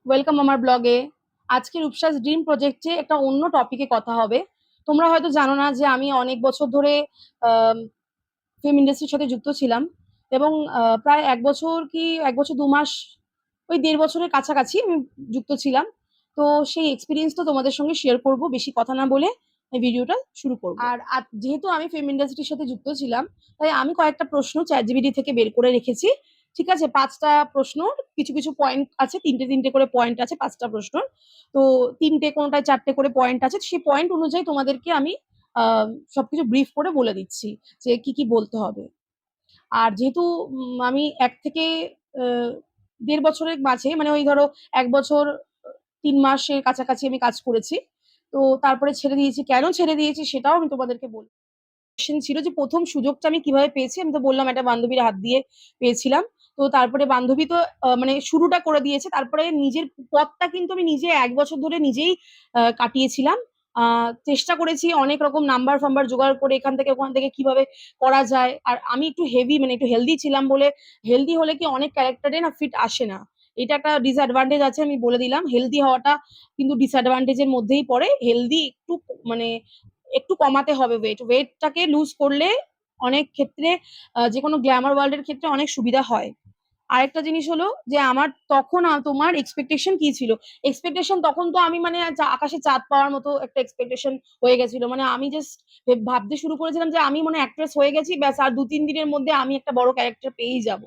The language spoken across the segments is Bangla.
ওয়েলকাম আমার ব্লগে। আজকে রূপসাস ড্রিম প্রজেক্টে একটা অন্য টপিকে কথা হবে। তোমরা হয়তো জানো না যে আমি অনেক বছর ধরে ফিল্ম ইন্ডাস্ট্রির সাথে যুক্ত ছিলাম এবং প্রায় 1 বছর কি 1 বছর 2 মাস, ওই 1.5 বছরের কাছাকাছি আমি যুক্ত ছিলাম। তো সেই এক্সপিরিয়েন্সটা তোমাদের সঙ্গে শেয়ার করব, বেশি কথা না বলে এই ভিডিওটা শুরু করব। আর যেহেতু আমি ফিল্ম ইন্ডাস্ট্রির সাথে যুক্ত ছিলাম, তাই আমি কয়েকটা প্রশ্ন চ্যাট জিপিটি থেকে বের করে রেখেছি। ঠিক আছে, 5টা প্রশ্ন, কিছু কিছু পয়েন্ট আছে, তিনটে তিনটে করে পয়েন্ট আছে 5টা প্রশ্ন। তো তিনটে কোনোটায় 4টে করে পয়েন্ট আছে, সেই পয়েন্ট অনুযায়ী তোমাদেরকে আমি সবকিছু ব্রিফ করে বলে দিচ্ছি যে কি কি বলতে হবে। আর যেহেতু আমি 1 থেকে 1.5 বছরের মাঝে, মানে ওই ধরো 1 বছর 3 মাসের কাছাকাছি আমি কাজ করেছি। তো তারপরে ছেড়ে দিয়েছি, কেন ছেড়ে দিয়েছি সেটাও আমি তোমাদেরকে বলি। কোয়েশ্চেন ছিল যে প্রথম সুযোগটা আমি কিভাবে পেয়েছি। আমি তো বললাম একটা বান্ধবীর হাত দিয়ে পেয়েছিলাম। তো তারপরে বান্ধবী তো মানে শুরুটা করে দিয়েছে, তারপরে নিজের পথটা কিন্তু আমি নিজে 1 বছর ধরে নিজেই কাটিয়েছিলাম। চেষ্টা করেছি অনেক রকম নাম্বার ফাম্বার জোগাড় করে এখান থেকে ওখান থেকে কিভাবে করা যায়। আর আমি একটু হেভি, মানে একটু হেলদি ছিলাম বলে, হেলদি হলে কি অনেক ক্যারেক্টারে না ফিট আসে না। এটা একটা ডিসঅ্যাডভান্টেজ আছে, আমি বলে দিলাম। হেলদি হওয়াটা কিন্তু ডিসঅ্যাডভান্টেজের মধ্যেই পড়ে। হেলদি একটু মানে একটু কমাতে হবে, ওয়েটটাকে লুজ করলে অনেক ক্ষেত্রে যে কোনো গ্ল্যামার ওয়ার্ল্ডের ক্ষেত্রে অনেক সুবিধা হয়। আরেকটা জিনিস হলো যে আমার তখন তোমার এক্সপেকটেশন কি ছিল। এক্সপেকটেশন তখন তো আমি মানে আকাশে চাঁদ পাওয়ার মতো একটা এক্সপেকটেশন হয়ে গেছিল। মানে আমি জাস্ট ভাবতে শুরু করেছিলাম যে আমি মনে অ্যাক্ট্রেস হয়ে গেছি, ব্যাস আর 2-3 দিনের মধ্যে আমি একটা বড় ক্যারেক্টার পেয়েই যাব।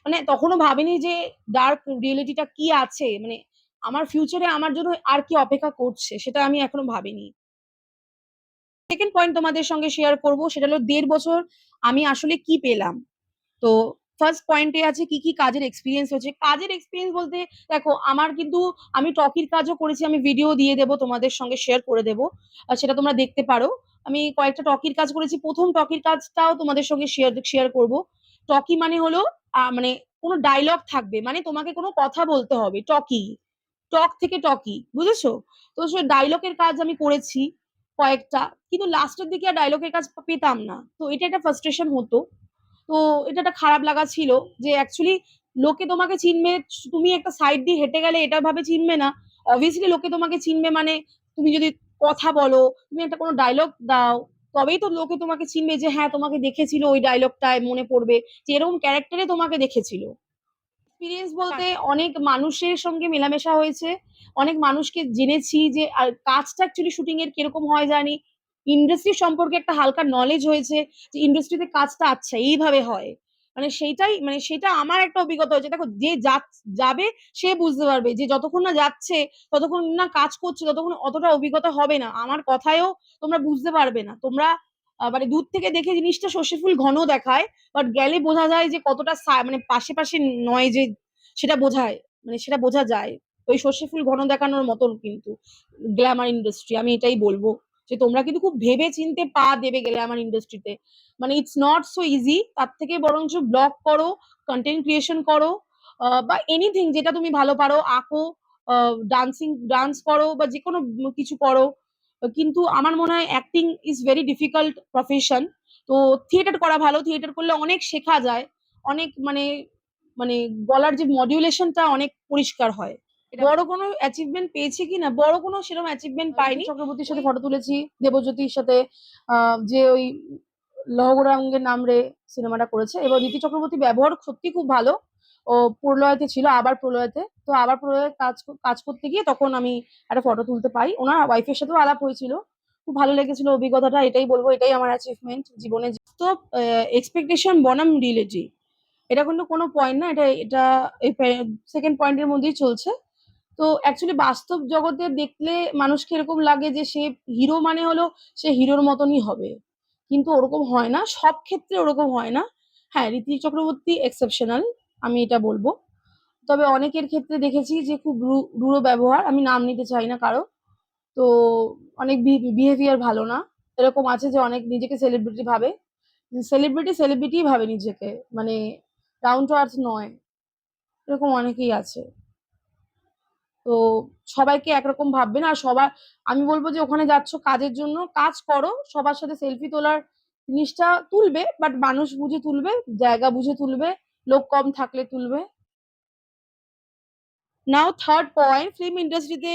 মানে তখনও ভাবিনি যে ডার্ক রিয়েলিটিটা কি আছে, মানে আমার ফিউচারে আমার জন্য আর কি অপেক্ষা করছে, সেটা আমি এখনো ভাবিনি। সেকেন্ড পয়েন্ট তোমাদের সঙ্গে শেয়ার করব, সেটা হলো 1.5 বছর আমি আসলে কি পেলাম। তো ফার্স্ট পয়েন্টে আছে কি কি কাজের এক্সপিরিয়েন্স হয়েছে। কাজের এক্সপিরিয়েন্স বলতে দেখো, আমার কিন্তু আমি টকির কাজও করেছি, আমি ভিডিও দিয়ে দেবো তোমাদের সঙ্গে শেয়ার করে দেবো, সেটা তোমরা দেখতে পারো। আমি কয়েকটা টকির কাজ করেছি, প্রথম টকির কাজটাও তোমাদের সঙ্গে শেয়ার শেয়ার করব। টকি মানে হলো মানে কোনো ডায়লগ থাকবে, মানে তোমাকে কোনো কথা বলতে হবে, টকি, টক থেকে টকি, বুঝেছো? তো সে ডায়লগের কাজ আমি করেছি কয়েকটা, কিন্তু লাস্টের দিকে আর ডায়লগের কাজ পেতাম না, তো এটা একটা ফ্রাস্ট্রেশন হতো। তো এটা একটা খারাপ লাগা ছিল যে অ্যাকচুয়ালি লোকে তোমাকে চিনবে, তুমি একটা সাইড দিয়ে হেঁটে গেলে এটা ভাবে চিনবে না। অবভিয়াসলি লোকে তোমাকে চিনবে মানে তুমি যদি কথা বলো, তুমি একটা কোনো ডায়লগ দাও, তবেই তো লোকে তোমাকে চিনবে যে হ্যাঁ তোমাকে দেখেছিল ওই ডায়লগটায়, মনে পড়বে যে এরকম ক্যারেক্টারে তোমাকে দেখেছিল। এক্সপিরিয়েন্স বলতে অনেক মানুষের সঙ্গে মেলামেশা হয়েছে, অনেক মানুষকে জেনেছি যে আর কাজটা অ্যাকচুয়ালি শুটিং এর কিরকম হয় জানি, ইন্ডাস্ট্রি সম্পর্কে একটা হালকা নলেজ হয়েছে যে ইন্ডাস্ট্রিতে কাজটা আচ্ছা এইভাবে হয়। মানে সেইটাই, মানে সেটা আমার একটা অভিজ্ঞতা হয়েছে। দেখো, যে যাবে সে বুঝতে পারবে, যে যতক্ষণ না যাচ্ছে, ততক্ষণ না কাজ করছে, ততক্ষণ অতটা অভিজ্ঞতা হবে না। আমার কথায়ও তোমরা বুঝতে পারবে না। তোমরা মানে দূর থেকে দেখে জিনিসটা সর্ষে ফুল ঘন দেখায়, বাট গেলে বোঝা যায় যে কতটা মানে পাশে পাশে নয়, যে সেটা বোঝায়, মানে সেটা বোঝা যায়। ওই সর্ষে ফুল ঘন দেখানোর মতন কিন্তু গ্ল্যামার ইন্ডাস্ট্রি, আমি এটাই বলবো যে তোমরা কিন্তু খুব ভেবে চিনতে পা দেবে গ্ল্যামার ইন্ডাস্ট্রিতে। মানে ইটস নট সো ইজি। তার থেকে বরঞ্চ ব্লগ করো, কন্টেন্ট ক্রিয়েশন করো, বা এনিথিং যেটা তুমি ভালো পারো, আঁকো, ডান্স করো, বা যে কোনো কিছু করো। কিন্তু আমার মনে হয় acting is very difficult profession. তো থিয়েটার করা ভালো, থিয়েটার করলে অনেক শেখা যায়, অনেক মানে মানে গলার যে মডিউলেশনটা অনেক পরিষ্কার হয়। বড় কোনো অ্যাচিভমেন্ট পেয়েছি কিনা, বড় কোনো সেরকম অ্যাচিভমেন্ট পাইনি। চক্রবর্তীর সাথে ফটো তুলেছি, দেবজ্যোতির সাথে, যে ওই লহগরাঙ্গের নাম রে সিনেমাটা করেছে। এবার ঋতি চক্রবর্তী ব্যবহার সত্যি খুব ভালো। ও প্রলয়তে ছিল, আবার প্রলয়তে, তো আবার প্রলয়ে কাজ কাজ করতে গিয়ে তখন আমি একটা ফটো তুলতে পাই, ওনার ওয়াইফের সাথেও আলাপ হয়েছিল। খুব ভালো লেগেছিল অভিজ্ঞতাটা, এটাই বলবো, এটাই আমার অ্যাচিভমেন্ট জীবনে। তো এক্সপেকটেশন বনাম রিয়েলিটি, এটা কিন্তু কোনো পয়েন্ট না, এটা এটা সেকেন্ড পয়েন্টের মধ্যেই চলছে। তো অ্যাকচুয়ালি বাস্তব জগতে দেখলে মানুষকে এরকম লাগে যে সে হিরো মানে হলো সে হিরোর মতনই হবে, কিন্তু ওরকম হয় না, সব ক্ষেত্রে ওরকম হয় না। হ্যাঁ, ঋতিক চক্রবর্তী এক্সেপশনাল, আমি এটা বলবো। তবে অনেকের ক্ষেত্রে দেখেছি যে খুব রূঢ় ব্যবহার, আমি নাম নিতে চাই না কারো। তো অনেক বিহেভিয়ার ভালো না, এরকম আছে যে অনেক নিজেকে সেলিব্রিটি ভাবে, সেলিব্রিটি ভাবে নিজেকে, মানে ডাউন টু আর্থ নয়, এরকম অনেকেই আছে। তো সবাইকে একরকম ভাববে না। আর সবার, আমি বলবো যে ওখানে যাচ্ছ কাজের জন্য, কাজ করো, সবার সাথে সেলফি তোলার জিনিসটা তুলবে, বাট মানুষ বুঝে তুলবে, জায়গা বুঝে তুলবে, লোক কম থাকলে তুলবে। নাও থার্ড পয়েন্ট, ফিল্ম ইন্ডাস্ট্রিতে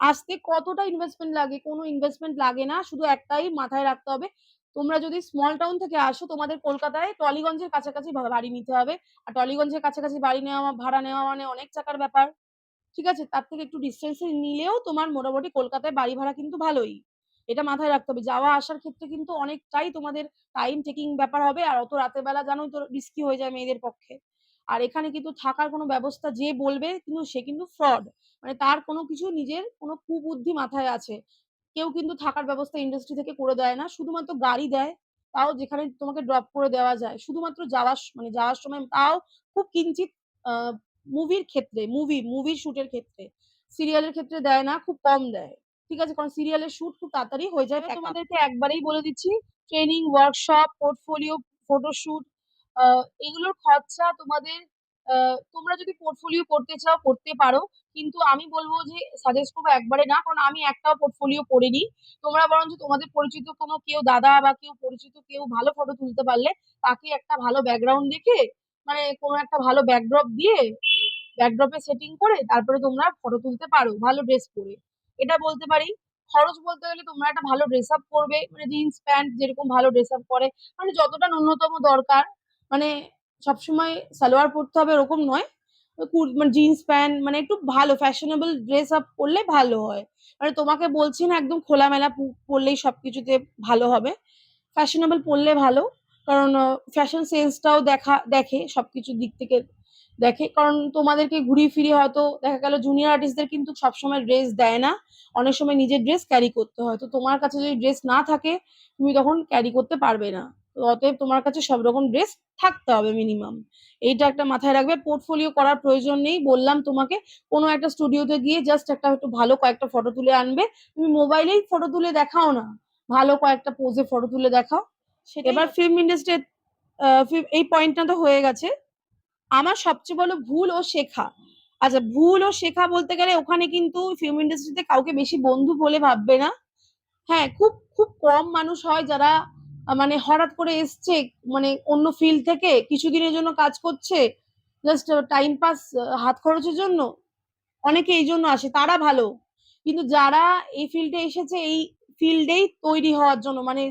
আসতে কতটা ইনভেস্টমেন্ট লাগে? কোনো ইনভেস্টমেন্ট লাগে না, শুধু একটাই মাথায় রাখতে হবে, তোমরা যদি স্মল টাউন থেকে আসো তোমাদের কলকাতায় টলিগঞ্জের কাছাকাছি বাড়ি নিতে হবে। আর টলিগঞ্জের কাছাকাছি বাড়ি নেওয়া, ভাড়া নেওয়া মানে অনেক টাকার ব্যাপার। ঠিক আছে, তার থেকে একটু ডিস্টেন্সে নিলেও তোমার মোটামুটি কলকাতায় বাড়ি ভাড়া কিন্তু ভালোই। এটা মাথায় রাখতে হবে, যাওয়া আসার ক্ষেত্রে কিন্তু অনেকটাই তোমাদের টাইম টেকিং ব্যাপার হবে, আর অত রাতের বেলা জানোই তো রিস্কি হয়ে যায় মেয়েদের পক্ষে। আর এখানে কিন্তু থাকার কোনো ব্যবস্থা যে বলবে কিন্তু সে কিন্তু ফ্রড, মানে তার কোনো কিছু নিজের কোনো কুবুদ্ধি মাথায় আছে। কেউ কিন্তু থাকার ব্যবস্থা ইন্ডাস্ট্রি থেকে করে দেয় না, শুধুমাত্র গাড়ি দেয়, তাও যেখানে তোমাকে ড্রপ করে দেওয়া যায় শুধুমাত্র যাওয়ার মানে যাওয়ার সময়, তাও খুব কিঞ্চিত মুভির ক্ষেত্রে, মুভির শুটের ক্ষেত্রে। সিরিয়ালের ক্ষেত্রে দেয় না, খুব কম দেয়। ঠিক আছে, কারণ সিরিয়ালের শুট খুব তাড়াতাড়ি হয়ে যায়। তোমাদেরকে একবারেই বলে দিচ্ছি, ট্রেনিং, ওয়ার্কশপ, পোর্টফোলিও, ফটোশুট, এগুলোর খরচা তোমাদের, তোমরা যদি পোর্টফোলিও করতে চাও করতে পারো, কিন্তু আমি বলবো যে সাজেস্ট করবো একবারে না, কারণ আমি একটাও পোর্টফোলিও করিনি। তোমরা বরঞ্চ তোমাদের পরিচিত কোনো কেউ দাদা বা কেউ পরিচিত কেউ ভালো ফটো তুলতে পারলে তাকে একটা ভালো ব্যাকগ্রাউন্ড দেখে, মানে কোনো একটা ভালো ব্যাকড্রপ দিয়ে, ব্যাকড্রপে সেটিং করে তারপরে তোমরা ফটো তুলতে পারো ভালো ড্রেস পরে। এটা বলতে পারি। খরচ বলতে গেলে তোমরা একটা ভালো ড্রেস আপ করবে, মানে জিন্স প্যান্ট যেরকম ভালো ড্রেস আপ করে, মানে যতটা ন্যূনতম দরকার, মানে সবসময় সালোয়ার পরতে হবে ওরকম নয়, মানে জিন্স প্যান্ট, মানে একটু ভালো ফ্যাশনেবল ড্রেস আপ করলে ভালো হয়। মানে তোমাকে বলছি না একদম খোলামেলা পরলেই সবকিছুতে ভালো হবে, ফ্যাশনেবল পরলে ভালো। কারণ ফ্যাশন সেন্সটাও দেখে সবকিছুর দিক থেকে দেখে, কারণ তোমাদেরকে ঘুরিয়ে ফিরিয়ে হয়তো দেখা গেল জুনিয়র আর্টিস্টদের কিন্তু সবসময় ড্রেস দেয় না, অনেক সময় নিজের ড্রেস ক্যারি করতে হয়, তো তোমার কাছে যদি ড্রেস না থাকে তুমি তখন ক্যারি করতে পারবে না। তো অতএব তোমার কাছে সব রকম ড্রেস থাকতে হবে মিনিমাম, এইটা একটা মাথায় রাখবে। পোর্টফোলিও করার প্রয়োজন নেই, বললাম তোমাকে, কোনো একটা স্টুডিওতে গিয়ে জাস্ট একটা একটু ভালো কয়েকটা ফটো তুলে আনবে, তুমি মোবাইলেই ফটো তুলে দেখাও না, ভালো কয়েকটা পোজে ফটো তুলে দেখাও। এবার ফিল্ম ইন্ডাস্ট্রি, এই পয়েন্টটা তো হয়ে গেছে। আমার সবচেয়ে বড় ভুল ও শেখা, আচ্ছা ভুল ও শেখা বলতে গেলে ওখানে কিন্তু ফিল্ম ইন্ডাস্ট্রিতে কাউকে বেশি বন্ধু বলে ভাববে না। হ্যাঁ, খুব খুব কম মানুষ হয় যারা মানে হঠাৎ করে এসছে, মানে অন্য ফিল্ড থেকে কিছুদিনের জন্য কাজ করছে, জাস্ট টাইম পাস, হাত খরচের জন্য, অনেকে এই জন্য আসে, তারা ভালো। কিন্তু যারা এই ফিল্ডে এসেছে এই ফিল্ডেই তৈরি হওয়ার জন্য, মানে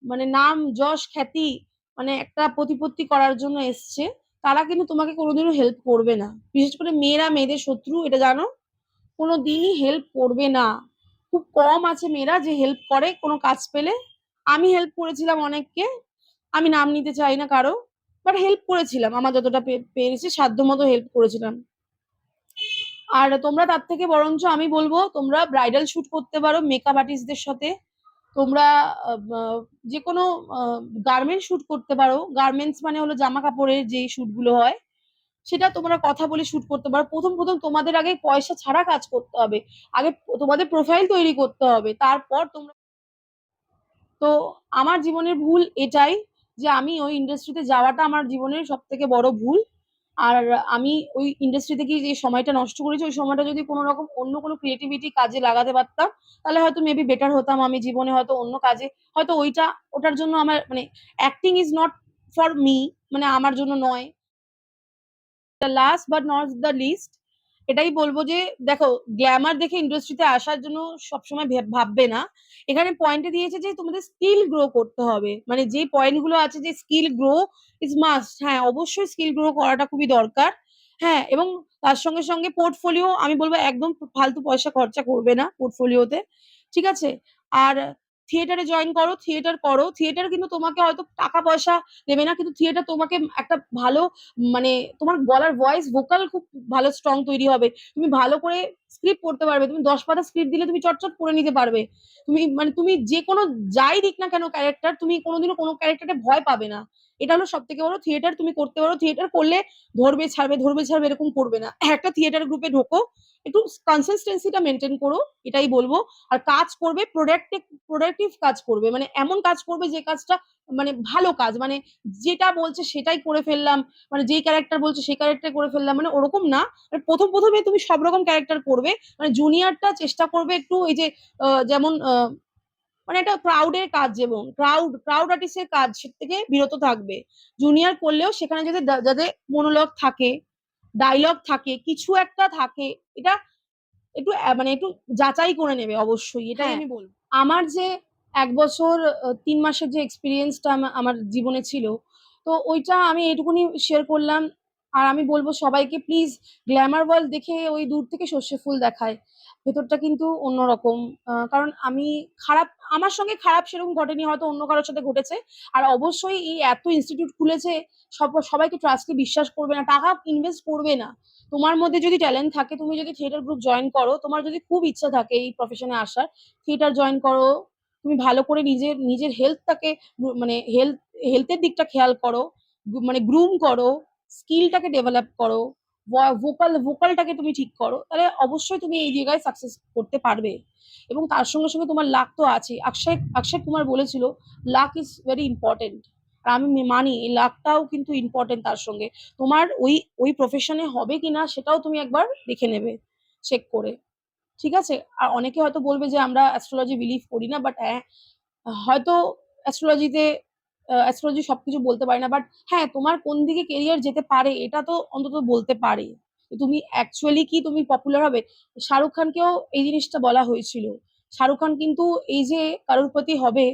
মানে নাম যশ খ্যাতি, মানে একটা প্রতিপত্তি করার জন্য এসছে, তারা কিন্তু তোমাকে কোনোদিনও হেল্প করবে না। বিশেষ করে মেয়েরা মেয়েদের শত্রু, এটা জানো, কোনোদিনই হেল্প করবে না। খুব কম আছে মেয়েরা যে হেল্প করে কোনো কাজ পেলে। আমি হেল্প করেছিলাম অনেককে, আমি নাম নিতে চাই না কারো, বাট হেল্প করেছিলাম, আমার যতটা পেরেছি সাধ্য মতো হেল্প করেছিলাম। আর তোমরা তার থেকে বরঞ্চ আমি বলবো তোমরা ব্রাইডাল শুট করতে পারো মেকআপ আর্টিস্টদের সাথে। তোমরা আহ, যে কোনো গার্মেন্টস শুট করতে পারো, গার্মেন্টস মানে হলো জামা কাপড়ের যে শুট গুলো হয়, সেটা তোমরা কথা বলে শুট করতে পারো। প্রথম প্রথম তোমাদের আগে পয়সা ছাড়া কাজ করতে হবে, আগে তোমাদের প্রোফাইল তৈরি করতে হবে, তারপর তোমরা। তো আমার জীবনের ভুল এটাই, যে আমি ওই ইন্ডাস্ট্রিতে যাওয়াটা আমার জীবনের সব থেকে বড় ভুল। আর আমি ওই ইন্ডাস্ট্রিতে গিয়ে যে সময়টা নষ্ট করেছি, ওই সময়টা যদি কোনো রকম অন্য কোনো ক্রিয়েটিভিটি কাজে লাগাতে পারতাম, তাহলে হয়তো মেবি বেটার হতাম আমি জীবনে, হয়তো অন্য কাজে, হয়তো ওটার জন্য আমার মানে acting is not for me, মানে আমার জন্য নয়। Last but not the least, এটাই বলবো যে দেখো, গ্ল্যামার দেখে ইন্ডাস্ট্রিতে আসার জন্য সবসময় ভাববে না। এখানে পয়েন্টে দিয়েছে যে তোমাদের স্কিল গ্রো করতে হবে, মানে যে পয়েন্ট গুলো আছে যে স্কিল গ্রো ইজ মাস্ট, হ্যাঁ অবশ্যই স্কিল গ্রো করাটা খুবই দরকার। হ্যাঁ, এবং তার সঙ্গে সঙ্গে পোর্টফোলিও আমি বলবো একদম ফালতু পয়সা খরচা করবে না পোর্টফোলিওতে। ঠিক আছে, আর থিয়েটারে জয়েন করো, থিয়েটার করো, থিয়েটার কিন্তু তোমাকে হয়তো টাকা পয়সা দেবে না, কিন্তু থিয়েটার তোমাকে একটা ভালো, মানে তোমার গলার ভয়েস ভোকাল খুব ভালো স্ট্রং তৈরি হবে, তুমি ভালো করে স্ক্রিপ্ট পড়তে পারবে, তুমি 10 পাতা স্ক্রিপ্ট দিলে তুমি চটচট পড়ে নিতে পারবে। তুমি মানে তুমি যে কোনো যাই দিক না কেন ক্যারেক্টার, তুমি কোনোদিনও কোনো ক্যারেক্টারে ভয় পাবে না। এটা হলো সব থেকে বড়, থিয়েটার তুমি করতে পারো, থিয়েটার করলে ধরবে ছাড়বে ধরবে ছাড়বে এরকম করবে না, একটা থিয়েটার গ্রুপে ঢোকো, একটু কনসিস্টেন্সিটা মেনটেন করো, এটাই বলবো। আর কাজ করবে প্রোডাক্টিভ কাজ করবে, মানে এমন কাজ করবে যে কাজটা মানে ভালো কাজ, মানে যেটা বলছে সেটাই করে ফেললাম, মানে যেই ক্যারেক্টার বলছে সেই ক্যারেক্টার করে ফেললাম, মানে ওরকম না। মানে প্রথমে তুমি সব রকম ক্যারেক্টার করবে, মানে জুনিয়রটা চেষ্টা করবে একটু এই যে যেমন মানে এটা ক্রাউডের কাজ, যেমন ক্রাউড আর্টিস্টের কাজ থেকে বিরত থাকবে। জুনিয়র করলেও সেখানে যাতে যাদের মনোলগ থাকে, ডায়লগ থাকে, কিছু একটা থাকে, এটা একটু মানে একটু যাচাই করে নেবে অবশ্যই, এটাই হ্যাঁ। আমি বলবো। আমার যে ১ বছর ৩ মাসের যে এক্সপেরিয়েন্সটা আমার জীবনে ছিল, তো ওইটা আমি এটুকুনি শেয়ার করলাম। আর আমি বলব সবাইকে প্লিজ গ্ল্যামার ওয়ার্ল্ড দেখে ওই দূর থেকে সর্ষে ফুল দেখায়। ভেতরটা কিন্তু অন্যরকম। কারণ আমার সঙ্গে খারাপ সেরকম ঘটেনি, হয়তো অন্য কারোর সাথে ঘটেছে। আর অবশ্যই এই এত ইনস্টিটিউট খুলেছে, সবাইকে ট্রাস্টকে বিশ্বাস করবে না, টাকা ইনভেস্ট করবে না। তোমার মধ্যে যদি ট্যালেন্ট থাকে, তুমি যদি থিয়েটার গ্রুপ জয়েন করো, তোমার যদি খুব ইচ্ছা থাকে এই প্রফেশনে আসার, থিয়েটার জয়েন করো। তুমি ভালো করে নিজের হেলথটাকে মানে হেলথের দিকটা খেয়াল করো, মানে গ্রুম করো, স্কিলটাকে ডেভেলপ করো, ভোকালটাকে তুমি ঠিক করো, তাহলে অবশ্যই তুমি এই জায়গায় সাকসেস করতে পারবে। এবং তার সঙ্গে সঙ্গে তোমার লাক তো আছে। অক্ষয় কুমার বলেছিল লাক ইজ ভেরি ইম্পর্টেন্ট। আর আমি মানি এই লাকটাও কিন্তু ইম্পর্টেন্ট তার সঙ্গে। তোমার ওই প্রফেশনে হবে কিনা সেটাও তুমি একবার দেখে নেবে চেক করে। ঠিক আছে? আর অনেকে হয়তো বলবে যে আমরা অ্যাস্ট্রোলজি বিলিভ করি না, বাট হয়তো অ্যাস্ট্রোলজিতে অ্যাস্ট্রোলজি সবকিছু বলতে পারে না, বাট হ্যাঁ, তোমার কোন দিকে কেরিয়ার যেতে পারে এটা তো অন্তত বলতে পারে। তুমি অ্যাকচুয়ালি কি তুমি পপুলার হবে? শাহরুখ খানকেও এই জিনিসটা বলা হয়েছিল। শাহরুখ খান কিন্তু এই যে কারোরপতি হবে,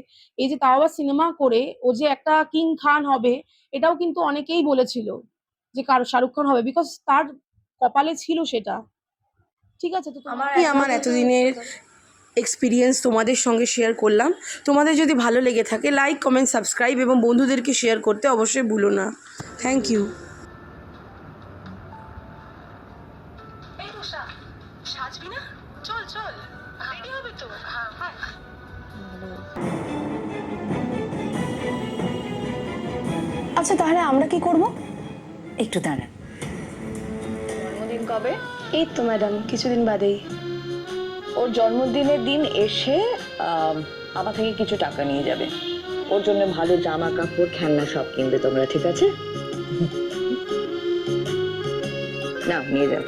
এই যে তাও আবার সিনেমা করে ও যে একটা কিং খান হবে, এটাও কিন্তু অনেকেই বলেছিল যে শাহরুখ খান হবে, বিকজ তার কপালে ছিল সেটা। ঠিক আছে? তো আমার এতদিনের এক্সপিরিয়েন্স তোমাদের সঙ্গে শেয়ার করলাম। তোমাদের যদি ভালো লেগে থাকে, লাইক, কমেন্ট, সাবস্ক্রাইব এবং বন্ধুদেরকে শেয়ার করতে অবশ্যই ভুলো না। Thank you. এই রুষা, সাজবি না? চল চল, রেডি হবে তো? হ্যাঁ হ্যাঁ। আচ্ছা তাহলে আমরা কি করব? একটু দাঁড়ান। জন্মদিন কবে? এই তো ম্যাডাম কিছুদিন বাদেই। ওর জন্মদিনের দিন এসে আমার থেকে কিছু টাকা নিয়ে যাবে। ওর জন্য ভালো জামা কাপড় খেলনা সব কিনবে তোমরা, ঠিক আছে? না, নিয়ে যাও।